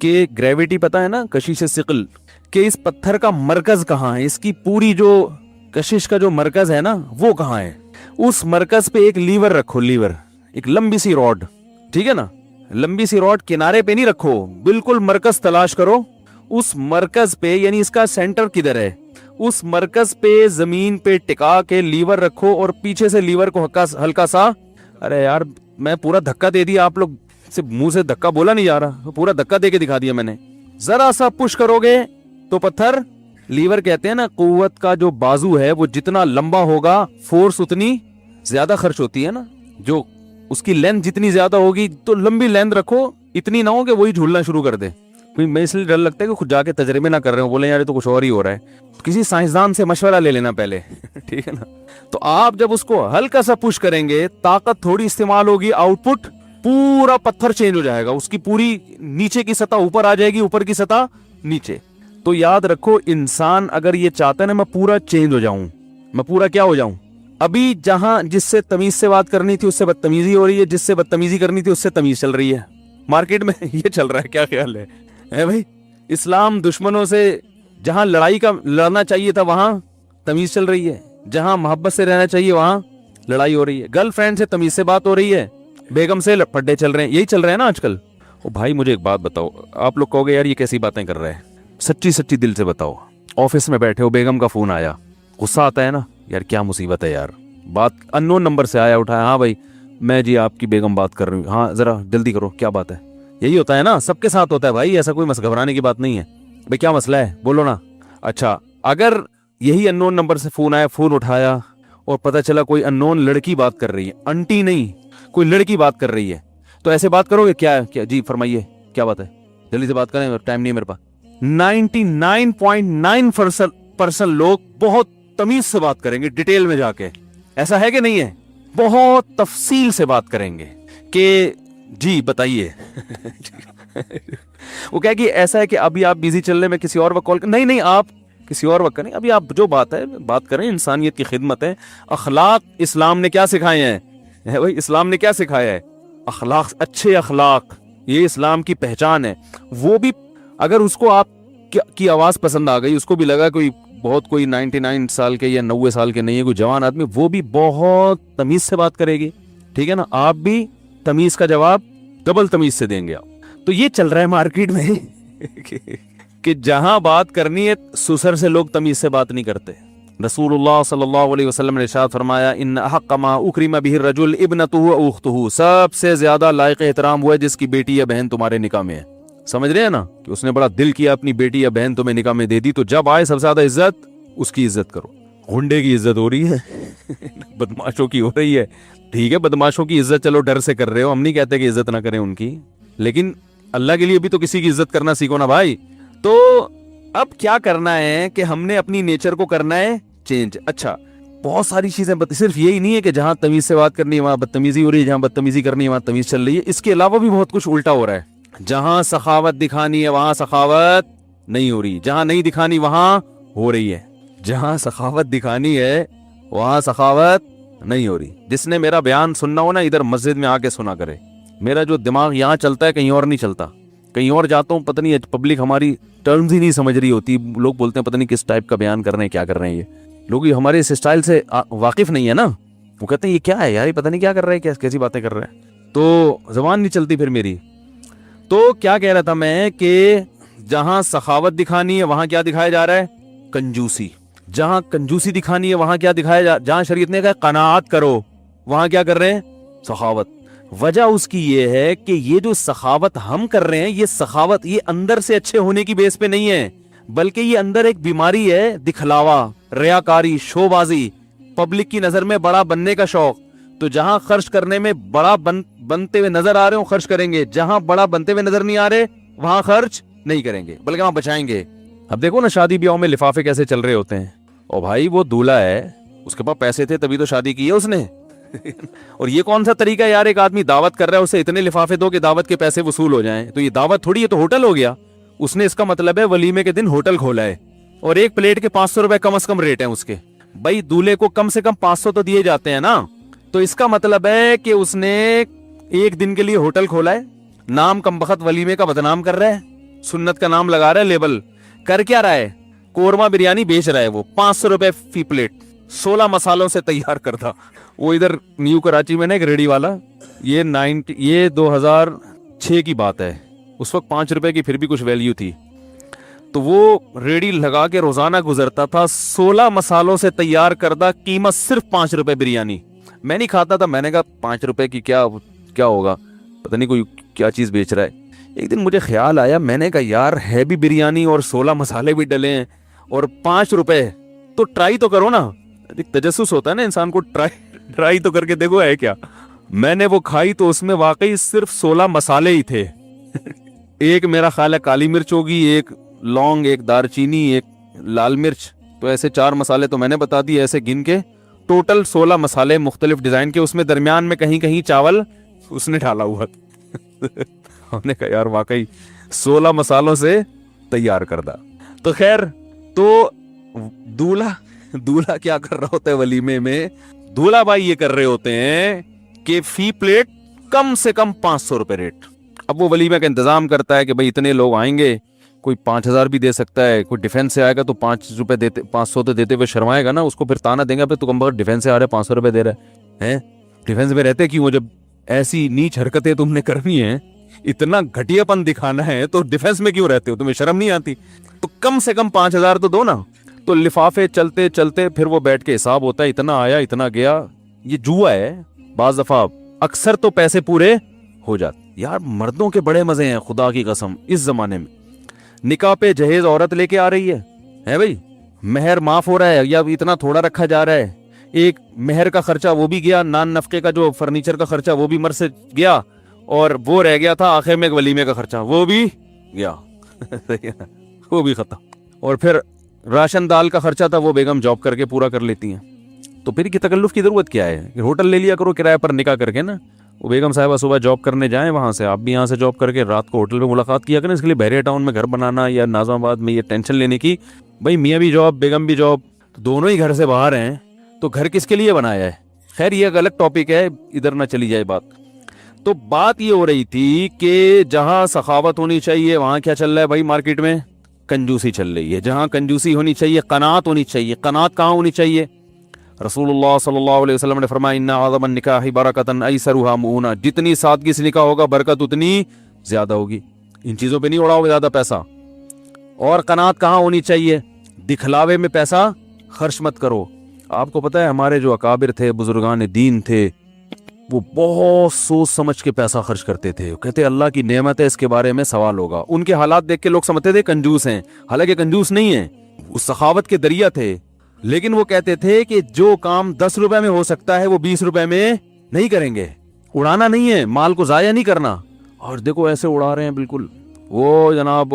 कि ग्रेविटी पता है ना, कशिश सिकल, कि इस पत्थर का मरकज कहाँ है, इसकी पूरी जो कशिश का जो मरकज है ना वो कहाँ है। उस मरकज पे एक लीवर रखो, लीवर, एक लंबी सी रॉड, ठीक है ना, लंबी सी रॉड किनारे पे नहीं रखो, बिल्कुल मरकज तलाश करो, उस मरकज पे यानी इसका सेंटर किधर है, उस मरकज पे जमीन पे टिका के लीवर रखो और पीछे से लीवर को हल्का सा, अरे यार मैं पूरा धक्का दे दिया, आप लोग सिर्फ मुंह से धक्का बोला नहीं जा रहा, पूरा धक्का दे के दिखा दिया मैंने। जरा सा पुश करोगे तो पत्थर, लीवर कहते हैं ना कुव्वत का जो बाजू है वो जितना लंबा होगा फोर्स उतनी ज्यादा खर्च होती है ना, जो उसकी लेंथ जितनी ज्यादा होगी तो लंबी लेंथ रखो, इतनी ना हो कि वही झूलना शुरू कर दे। मैं इसलिए डर लगता है कि खुद जाके तजर्बे ना कर रहे हो, बोले यार तो कुछ और ही हो रहा है, तो किसी साइंसदान से मशवरा ले लेना पहले ठीक है ना। तो आप जब उसको हल्का सा पुश करेंगे, ताकत थोड़ी इस्तेमाल होगी, आउटपुट पूरा पत्थर चेंज हो जाएगा, उसकी पूरी नीचे की सतह ऊपर आ जाएगी, ऊपर की सतह नीचे। तो याद रखो इंसान अगर ये चाहता है ना मैं पूरा चेंज हो जाऊं, मैं पूरा क्या हो जाऊं, अभी जहां जिससे तमीज से बात करनी थी उससे बदतमीजी हो रही है, जिससे बदतमीजी करनी थी उससे तमीज चल रही है, मार्केट में ये चल रहा है। क्या ख्याल है भाई? इस्लाम दुश्मनों से जहां लड़ाई का लड़ना चाहिए था वहां तमीज चल रही है, जहां मोहब्बत से रहना चाहिए वहां लड़ाई हो रही है, गर्लफ्रेंड से तमीज से बात हो रही है, बेगम से फड्डे चल रहे हैं, यही चल रहा है ना आजकल। ओ भाई मुझे एक बात बताओ, आप लोग कहोगे यार ये कैसी बातें कर रहे हैं, सच्ची सच्ची दिल से बताओ, ऑफिस में बैठे हो, बेगम का फोन आया, गुस्सा आता है ना, यार क्या मुसीबत है यार, बात अननोन नंबर से आया, उठाया, हाँ भाई मैं जी आपकी बेगम बात कर रही हूँ, हाँ जरा जल्दी करो क्या बात है, यही होता है ना, सबके साथ होता है भाई, ऐसा कोई घबराने की बात नहीं है भाई, क्या मसला है बोलो ना। अच्छा अगर यही अननोन नंबर से फोन आया, फोन उठाया और पता चला कोई अननोन लड़की बात कर रही है, आंटी नहीं कोई लड़की बात कर रही है, तो ऐसे बात करोगे क्या क्या जी फरमाइए क्या बात है, जल्दी से बात करें, टाइम नहीं है मेरे पास। 99.9% लोग बहुत तमीज से बात करेंगे, डिटेल में जाके, ऐसा है कि नहीं है, बहुत तफसील से बात करेंगे कि जी बताइए वो क्या कि ऐसा है कि अभी आप बिजी चल रहे, मैं किसी और वक्त कॉल, नहीं आप किसी और वक्त करें, अभी आप जो बात है बात करें, इंसानियत की खिदमत है। अखलाक इस्लाम ने क्या सिखाए हैं, है भाई इस्लाम ने क्या सिखाया है, अखलाक, अच्छे अखलाक, ये इस्लाम की पहचान है। वो भी अगर उसको आप की आवाज पसंद आ गई, उसको भी लगा कोई बहुत कोई 99 साल के या 90 साल के नहीं है, कोई जवान आदमी, वो भी बहुत तमीज से बात करेगी, ठीक है ना, आप भी तमीज का जवाब डबल तमीज से देंगे आप। तो ये चल रहा है मार्केट में कि जहां बात करनी है सुसर से लोग तमीज से बात नहीं करते। रसूलुल्लाह सल्लल्लाहु अलैहि वसल्लम ने इरशाद फरमाया, इन अहक्क मा उक्रिम बिहि रजुल इब्नतुहु व उख्तुहु, सबसे ज्यादा लायक एहतराम हुआ है जिसकी बेटी या बहन तुम्हारे निकाह में है। समझ रहे हैं ना कि उसने बड़ा दिल किया, अपनी बेटी या बहन तुम्हें निकाह में दे दी, तो जब आए सबसे ज्यादा इज्जत उसकी इज्जत करो। गुंडे की इज्जत हो रही है बदमाशों की हो रही है, ठीक है, बदमाशों की इज्जत चलो डर से कर रहे हो, हम नहीं कहते कि इज्जत ना करें उनकी, लेकिन अल्लाह के लिए भी तो किसी की इज्जत करना सीखो ना भाई। तो अब क्या करना है कि हमने अपनी नेचर को करना है चेंज। अच्छा बहुत सारी चीजें, सिर्फ यही नहीं है कि जहां तमीज से बात करनी है वहां बदतमीजी हो रही है, जहां बदतमीजी करनी है वहां तमीज चल रही है, इसके अलावा भी बहुत कुछ उल्टा हो रहा है। जहां सखावत दिखानी है वहां सखावत नहीं हो रही, जहां नहीं दिखानी वहां हो रही है, जहां सखावत दिखानी है वहां सखावत नहीं हो रही। जिसने मेरा बयान सुनना हो ना, इधर मस्जिद में आके सुना करे, मेरा जो दिमाग यहाँ चलता है कहीं और नहीं चलता, कहीं और जाता हूँ, पता नहीं पब्लिक हमारी टर्म्स ही नहीं समझ रही होती, लोग बोलते हैं पता नहीं किस टाइप का बयान कर रहे हैं, क्या कर रहे हैं, ये लोग हमारे इस स्टाइल से वाकिफ नहीं है ना, वो कहते हैं ये क्या है यार, ये पता नहीं क्या कर रहे हैं, कैसी बातें कर रहे हैं, तो जबान नहीं चलती फिर मेरी। तो क्या कह रहा था मैं कि जहां सखावत दिखानी है वहां क्या दिखाया जा रहा है, कंजूसी, जहां कंजूसी दिखानी है वहां क्या दिखाया जहां शरीयत ने कहा कनाअत करो, वहां क्या कर रहे हैं, सखावत। वजह उसकी ये है कि ये जो सखावत हम कर रहे हैं, ये सखावत ये अंदर से अच्छे होने की बेस पे नहीं है, बल्कि ये अंदर एक बीमारी है, दिखलावा, रियाकारी, शोबाजी, पब्लिक की नजर में बड़ा बनने का शौक। तो जहां खर्च करने में बड़ा बनते हुए नजर आ रहे हो खर्च करेंगे, जहां बड़ा बनते हुए नजर नहीं आ रहे वहां खर्च नहीं करेंगे, बल्कि वहां बचाएंगे। अब देखो ना शादी ब्याह में लिफाफे कैसे चल रहे होते हैं, और भाई वो दूल्हा है, उसके पास पैसे थे तभी तो शादी की है उसने और ये कौन सा तरीका है यार, एक आदमी दावत कर रहा है, उसे इतने लिफाफे दो कि दावत के पैसे वसूल हो जाएं, तो ये दावत थोड़ी है, तो होटल हो गया। उसने इसका मतलब है वलीमे के दिन होटल खोला है और एक प्लेट के 500 रुपए कम से कम रेट है उसके। भाई दूल्हे को कम से कम 500 तो दिए जाते हैं ना, तो इसका मतलब है कि उसने एक दिन के लिए होटल खोला है, नाम कमबख्त वलीमे का बदनाम कर रहा है, सुन्नत का नाम लगा रहा है, लेबल कर क्या रहा है, कोरमा बिरयानी बेच रहा है, वो 500 रुपए फी प्लेट, 16 मसालों से तैयार करता। वो इधर न्यू कराची में ना एक रेडी वाला, ये 2000 2006 کی بات ہے, اس وقت 5 روپے کی پھر بھی کچھ ویلیو تھی. تو وہ ریڑی لگا کے روزانہ گزرتا تھا, 16 مسالوں سے تیار کردہ, قیمت صرف 5 روپے بریانی. میں نہیں کھاتا تھا, میں نے کہا 5 روپے کی کیا ہوگا, پتہ نہیں کوئی کیا چیز بیچ رہا ہے. ایک دن مجھے خیال آیا, میں نے کہا یار ہے بھی بریانی اور 16 مسالے بھی ڈلے ہیں اور 5 روپے, تو ٹرائی تو کرو نا. تجسس ہوتا ہے نا انسان کو, ٹرائی تو کر کے دیکھو ہے کیا. میں نے وہ کھائی تو اس میں واقعی صرف 16 مسالے ہی تھے. ایک میرا خیال ہے کالی مرچ ہوگی, ایک لونگ, ایک دار چینی, ایک لال مرچ, تو ایسے 4 مسالے تو میں نے بتا دی ایسے گن کے. ٹوٹل 16 مسالے مختلف ڈیزائن کے, اس میں درمیان میں کہیں کہیں چاول اس نے ڈالا ہوا تھا. ہم نے کہا یار واقعی 16 مسالوں سے تیار کردہ. تو خیر, تو دولہا کیا کر رہا ہوتا ہے ولیمے میں, دولہا بھائی یہ کر رہے ہوتے ہیں کہ فی پلیٹ کم سے کم 500 روپے ریٹ. اب وہ ولیمے کا انتظام کرتا ہے کہ بھئی اتنے لوگ آئیں گے, کوئی 5000 بھی دے سکتا ہے, کوئی ڈیفینس سے آئے گا تو 5 روپے دیتے, 500 تو دیتے ہوئے شرمائے گا نا, اس کو پھر تانا دیں گا پھر تو کم بخت ڈیفینس سے آ رہے 500 روپے دے رہے ہیں. ڈیفینس میں رہتے کیوں, جب ایسی نیچ حرکتیں تم نے کرنی ہیں, اتنا گھٹیا پن دکھانا ہے تو ڈیفینس میں کیوں رہتے ہو, تمہیں شرم نہیں آتی؟ تو کم سے کم 5000 تو دو نا. تو لفافے چلتے چلتے پھر وہ بیٹھ کے حساب ہوتا ہے, اتنا آیا اتنا گیا. یہ جوا ہے, بعض دفعہ اکثر تو پیسے پورے ہو جاتے. یار مردوں کے بڑے مزے ہیں خدا کی قسم اس زمانے میں. نکاح پہ جہیز عورت لے کے آ رہی ہے بھائی, مہر معاف ہو رہا ہے یا اتنا تھوڑا رکھا جا رہا ہے, ایک مہر کا خرچہ وہ بھی گیا, نان نفقے کا جو فرنیچر کا خرچہ وہ بھی مر سے گیا, اور وہ رہ گیا تھا آخر میں ایک ولیمے کا خرچہ, وہ بھی گیا. وہ بھی ختم. اور پھر راشن دال کا خرچہ تھا, وہ بیگم جاب کر کے پورا کر لیتی ہیں. تو پھر کی تکلف کی ضرورت کیا ہے, ہوٹل لے لیا کرو کرایہ پر نکاح کر کے نا. وہ بیگم صاحبہ صبح جاب کرنے جائیں, وہاں سے آپ بھی یہاں سے جاب کر کے رات کو ہوٹل پہ ملاقات کیا کریں. اس کے لیے بحریہ ٹاؤن میں گھر بنانا یا ناظم آباد میں یہ ٹینشن لینے کی, بھائی میاں بھی جاب بیگم بھی جاب, دونوں ہی گھر سے باہر ہیں, تو گھر کس کے لیے بنایا ہے. خیر یہ ایک الگ ٹاپک ہے, ادھر نہ چلی جائے بات. تو بات یہ ہو رہی تھی کہ جہاں سخاوت ہونی چاہیے وہاں کیا چل رہا ہے بھائی, مارکیٹ میں کنجوسی چل رہی ہے. جہاں کنجوسی ہونی چاہیے قناعت ہونی چاہیے. قناعت کہاں ہونی چاہیے؟ رسول اللہ صلی اللہ علیہ وسلم نے فرمایا ان اعظم النکاح برکۃ ایسرھا مؤونہ, جتنی سادگی سے نکاح ہوگا برکت اتنی زیادہ ہوگی. ان چیزوں پہ نہیں اڑاؤ زیادہ پیسہ. اور قناعت کہاں ہونی چاہیے؟ دکھلاوے میں پیسہ خرچ مت کرو. آپ کو پتہ ہے ہمارے جو اکابر تھے, بزرگان دین تھے, وہ بہت سوچ سمجھ کے پیسہ خرچ کرتے تھے. کہتے اللہ کی نعمت ہے, اس کے بارے میں سوال ہوگا. ان کے حالات دیکھ کے لوگ سمجھتے تھے کنجوس ہیں, حالانکہ کنجوس نہیں ہیں, وہ سخاوت کے دریا تھے. لیکن وہ کہتے تھے کہ جو کام 10 روپے میں ہو سکتا ہے وہ 20 روپے میں نہیں کریں گے. اڑانا نہیں ہے, مال کو ضائع نہیں کرنا. اور دیکھو ایسے اڑا رہے ہیں بالکل. وہ جناب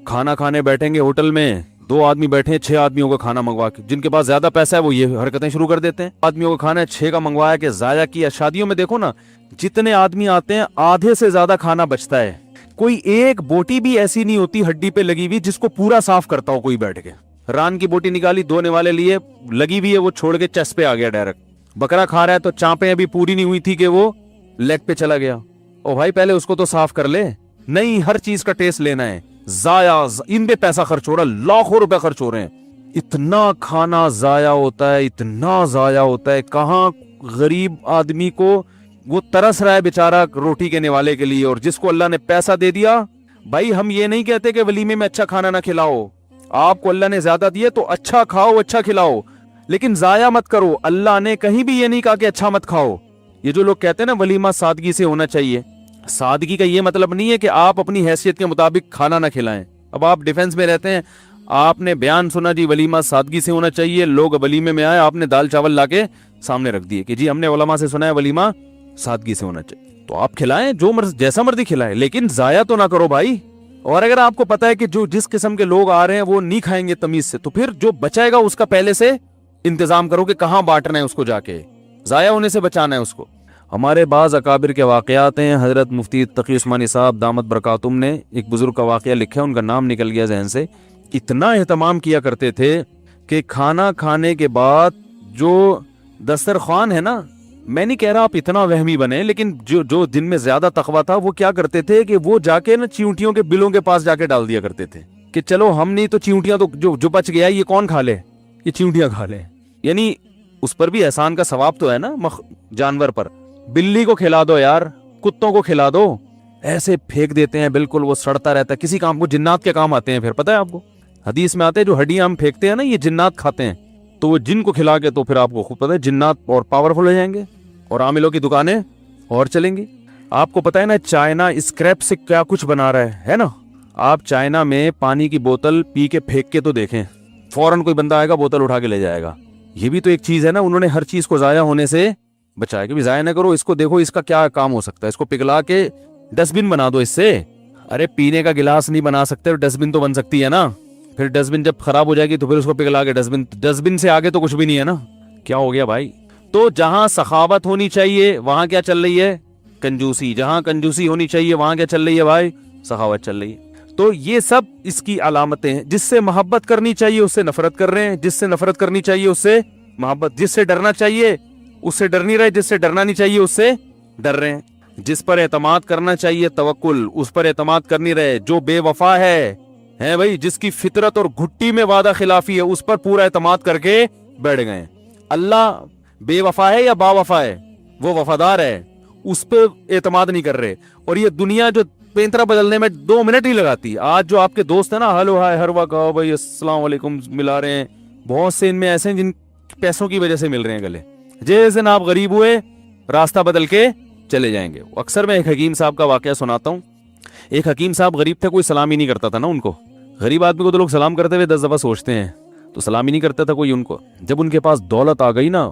کھانا کھانے بیٹھیں گے ہوٹل میں, 2 آدمی بیٹھے ہیں 6 آدمیوں کا کھانا منگوا کے, جن کے پاس زیادہ پیسہ ہے وہ یہ حرکتیں شروع کر دیتے ہیں. آدمیوں کا کھانا ہے 6 کا منگوایا کہ ضائع کیا. شادیوں میں دیکھو نا, جتنے آدمی آتے ہیں آدھے سے زیادہ کھانا بچتا ہے. کوئی ایک بوٹی بھی ایسی نہیں ہوتی ہڈی پہ لگی ہوئی جس کو پورا صاف کرتا ہو کوئی بیٹھ کے. ران کی بوٹی نکالی, دھونے والے لیے, لگی ہوئی ہے, وہ چھوڑ کے چس پہ آ گیا ڈائریکٹ. بکرا کھا رہا ہے تو چانپیں ابھی پوری نہیں ہوئی تھی کہ وہ لیگ پہ چلا گیا. او بھائی پہلے اس کو تو صاف کر لے. نہیں, ہر چیز کا ٹیسٹ لینا ہے. ضائع ان پہ پیسہ خرچ ہو رہا ہے, لاکھوں روپے خرچ ہو رہے ہیں. اتنا کھانا ضائع ہوتا ہے, اتنا ضائع ہوتا ہے. کہاں غریب آدمی کو وہ ترس رہا ہے بیچارہ روٹی کے نوالے کے لیے, اور جس کو اللہ نے پیسہ دے دیا. بھائی ہم یہ نہیں کہتے کہ ولیمے میں اچھا کھانا نہ کھلاؤ, آپ کو اللہ نے زیادہ دیے تو اچھا کھاؤ, اچھا کھلاؤ, لیکن ضائع مت کرو. اللہ نے کہیں بھی یہ نہیں کہا کہ اچھا مت کھاؤ. یہ جو لوگ کہتے ہیں نا ولیمہ سادگی سے ہونا چاہیے, سادگی کا یہ مطلب نہیں ہے کہ آپ اپنی حیثیت کے مطابق کھانا نہ کھلائیں. اب آپ ڈیفنس میں رہتے ہیں, آپ نے بیان سنا جی ولیمہ سادگی سے ہونا چاہیے, لوگ ولیمے میں آئے, آپ نے دال چاول لا کے سامنے رکھ دیے کہ جی ہم نے علماء سے سنا ہے ولیمہ سادگی سے ہونا چاہیے. تو آپ کھلائیں جو جیسا مرضی کھلائیں, لیکن ضائع تو نہ کرو بھائی. اور اگر آپ کو پتا ہے کہ جو جس قسم کے لوگ آ رہے ہیں وہ نہیں کھائیں گے تمیز سے, تو پھر جو بچائے گا اس کا پہلے سے انتظام کرو کہ کہاں بانٹنا ہے اس کو, جا کے ضائع ہونے سے بچانا ہے اس کو. ہمارے بعض اکابر کے واقعات ہیں. حضرت مفتی تقی عثمانی صاحب دامت برکاتہم نے ایک بزرگ کا واقعہ لکھا ہے, ان کا نام نکل گیا ذہن سے. اتنا اہتمام کیا کرتے تھے کہ کھانا کھانے کے بعد جو دسترخوان ہے نا, میں نہیں کہہ رہا آپ اتنا وہمی بنے, لیکن جو جن میں زیادہ تقویٰ تھا وہ کیا کرتے تھے کہ وہ جا کے نا چیونٹیوں کے بلوں کے پاس جا کے ڈال دیا کرتے تھے کہ چلو ہم نہیں تو چیونٹیاں تو جو بچ گیا یہ کون کھا لے, یہ چیونٹیاں کھا لے. یعنی اس پر بھی احسان کا ثواب تو ہے نا جانور پر. بلی کو کھلا دو یار, کتوں کو کھلا دو, ऐसे फेंक देते हैं, बिल्कुल वो सड़ता रहता है, किसी काम को, जिन्नात के काम आते हैं फिर, पता है आपको, हदीस में आते हैं जो हड्डियां हम फेंकते हैं ना, ये जिन्नात खाते हैं, तो वो जिन को खिला के, तो फिर आपको खूब पता है जिन्नात और पावरफुल हो जाएंगे और आमिलों की दुकानें और चलेंगी। आपको पता है ना चाइना स्क्रैप से क्या कुछ बना रहा है ना। आप चाइना में पानी की बोतल पी के फेंक के तो देखें, फौरन कोई बंदा आएगा बोतल उठा के ले जाएगा। ये भी तो एक चीज है ना, उन्होंने हर चीज को जाया होने से बचाया कि भी जाया ना करो, इसको देखो इसका क्या काम हो सकता है, इसको पिघला के डस्टबिन बना दो इससे। अरे पीने का गिलास नहीं बना सकते, डस्टबिन तो बन सकती है ना। फिर डस्टबिन जब खराब हो जाएगी तो फिर उसको पिघला के डस्टबिन से आगे तो कुछ भी नहीं है ना। क्या हो गया भाई। तो जहां सखावत होनी चाहिए वहां क्या चल रही है, कंजूसी। जहां कंजूसी होनी चाहिए वहां क्या चल रही है भाई, सखावत चल रही है। तो ये सब इसकी अलामतें हैं। जिससे मोहब्बत करनी चाहिए उससे नफरत कर रहे हैं, जिससे नफरत करनी चाहिए उससे मोहब्बत, जिससे डरना चाहिए उससे डर नहीं रहे, जिससे डरना नहीं चाहिए उससे डर रहे हैं, जिस पर एतमाद करना चाहिए तवक्कुल उस पर एतमाद कर नहीं रहे, जो बेवफा है भाई, जिसकी फितरत और घुट्टी में वादा खिलाफी है उस पर पूरा एतमाद करके बैठ गए। अल्लाह बेवफा है या बावफा है, वो वफादार है, उस पर एतमाद नहीं कर रहे। और ये दुनिया जो पेंतरा बदलने में 2 मिनट ही लगाती। आज जो आपके दोस्त है ना, हेलो हाय हर वक्त आओ भाई अस्सलाम वालेकुम मिला रहे हैं, बहुत से इनमें ऐसे हैं जिन पैसों की वजह से मिल रहे हैं गले, जैसे ना आप गरीब हुए रास्ता बदल के चले जाएंगे। अक्सर मैं एक हकीम साहब का वाकया सुनाता हूँ। एक हकीम साहब गरीब थे, कोई सलाम ही नहीं करता था ना उनको। गरीब आदमी को तो लोग सलाम करते हुए 10 दफा सोचते हैं, तो सलाम ही नहीं करता था कोई उनको। जब उनके पास दौलत आ गई ना,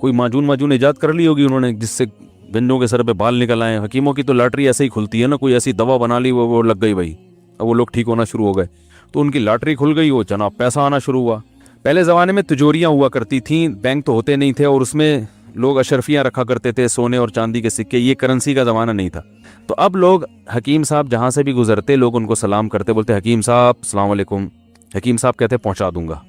कोई माजून ईजाद कर ली होगी उन्होंने जिससे गंजों के सर पे बाल निकल आए। हकीमों की तो लॉटरी ऐसे ही खुलती है ना, कोई ऐसी दवा बना ली वो लग गई भाई, अब वो लोग ठीक होना शुरू हो गए, तो उनकी लॉटरी खुल गई, वो जनाब पैसा आना शुरू हुआ। पहले ज़माने में तिजोरियाँ हुआ करती थीं, बैंक तो होते नहीं थे, और उसमें लोग अशरफियाँ रखा करते थे, सोने और चांदी के सिक्के, ये करेंसी का ज़माना नहीं था। तो अब लोग हकीम साहब जहाँ से भी गुजरते लोग उनको सलाम करते, बोलते हकीम साहब अस्सलाम वालेकुम। हकीम साहब कहते पहुँचा दूंगा।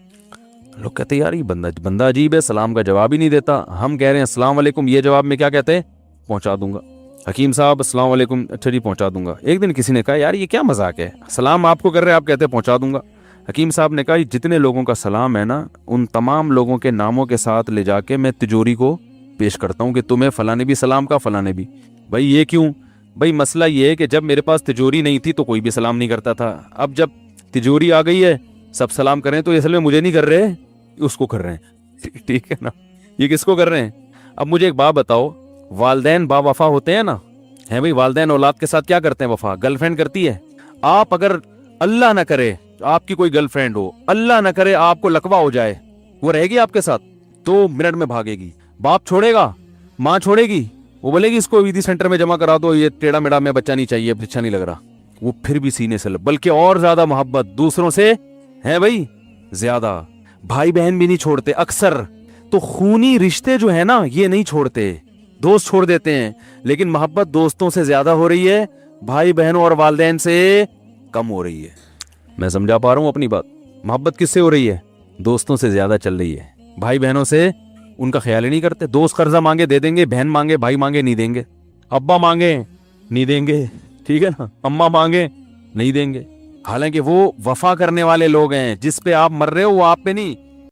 लोग कहते यार ये बंदा अजीब है, सलाम का जवाब ही नहीं देता। हम कह रहे हैं अस्सलाम वालेकुम, ये जवाब में क्या कहते हैं, पहुँचा दूंगा। हकीम साहब अस्सलाम वालेकुम, अच्छा जी पहुँचा दूंगा। एक दिन किसी ने कहा यार ये क्या मजाक है, सलाम आपको कर रहे हैं आप कहते हैं पहुँचा दूंगा। हकीम साहब ने कहा जितने लोगों का सलाम है ना, उन तमाम लोगों के नामों के साथ ले जाके मैं तिजोरी को पेश करता हूँ कि तुम्हें फलाने भी सलाम का, फलाने भी। भाई ये क्यों? भाई मसला ये है कि जब मेरे पास तिजोरी नहीं थी तो कोई भी सलाम नहीं करता था, अब जब तिजोरी आ गई है सब सलाम कर रहे हैं, तो असल में मुझे नहीं कर रहे, उसको कर रहे हैं। ठीक है ना, ये किसको कर रहे हैं? अब मुझे एक बात बताओ, वालदैन बावफा होते हैं ना, है भाई, वालदैन औलाद के साथ क्या करते हैं वफा, गर्लफ्रेंड करती है। आप अगर अल्लाह ना करे आपकी कोई गर्लफ्रेंड हो, अल्लाह ना करे आपको लकवा हो जाए, वो रहेगी आपके साथ 2 मिनट में भागेगी। बाप छोड़ेगा, माँ छोड़ेगी, वो बोलेगी इसको विधि सेंटर में जमा करा दो, ये टेढ़ा मेढ़ा में बच्चा नहीं चाहिए, अच्छा नहीं लग रहा। वो फिर भी सीने से बल्कि और ज्यादा मोहब्बत दूसरों से है भाई, ज्यादा। भाई बहन भी नहीं छोड़ते अक्सर, तो खूनी रिश्ते जो है ना ये नहीं छोड़ते, दोस्त छोड़ देते हैं, लेकिन मोहब्बत दोस्तों से ज्यादा हो रही है, भाई बहनों और वालदैन से कम हो रही है। मैं समझा पा रहा हूं अपनी बात? मोहब्बत किससे हो रही है? दोस्तों से ज्यादा चल रही है, भाई बहनों से उनका ख्याल ही नहीं करते। दोस्त कर्जा मांगे दे देंगे, बहन मांगे भाई मांगे नहीं देंगे, अब्बा मांगे नहीं देंगे, ठीक है ना, अम्मा मांगे नहीं देंगे। हालांकि वो वफा करने वाले लोग हैं, जिस पे आप मर रहे हो वो आप पे नहीं,